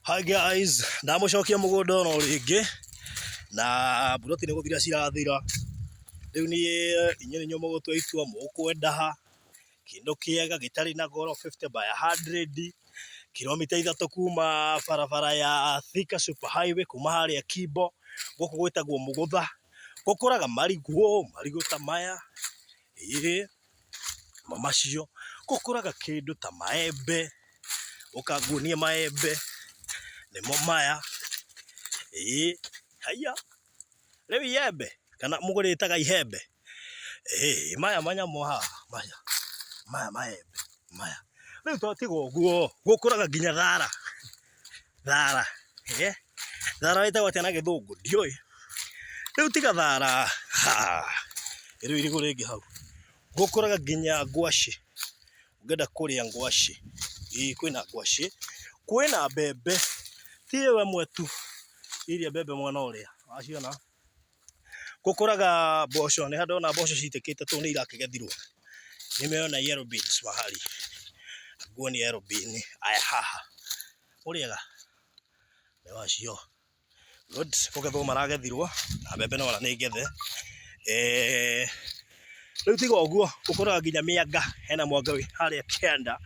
Hi guys, ndamucokia mugunda no ringi na buroti ni guthira cirathira. Riu ni inye ninyo mugutwa itua mukwenda ha kindu kiega gitari na goro 50 by 100 kilomita 3 kuma barabara ya Thika Super Highway kuma haria Kimbo guku gwitagwo Mugutha. Gukuraga marigu ta maya macio gukuraga kindu ta maembe, ukagunia maembe nimo maya haya riu iembe kana muguritaga ihembe maya manyamu haha maya maembe maya riu to tiga uguo gukuraga nginya thara thara witagwo atia na githungu ndioi. Riu tiga thara riu irigu ringi hau gukuraga nginya ngwaci, ungenda kuria ngwaci kwina ngwaci, kwina mbembe ti we mwetu iria mbembe mwana uria waciona. Gukuraga mboco, ni handona mboco ciitikite tu ni irakigethirwo, nimeona yellow beans mahali nguo ni yellow bean. Aya haha uriega ni wacio good kugethwo maragethirwo na mbembe nona ni ngethe. Riu tiga uguo gukuraga nginya mianga, hena mwanga wi haria kianda.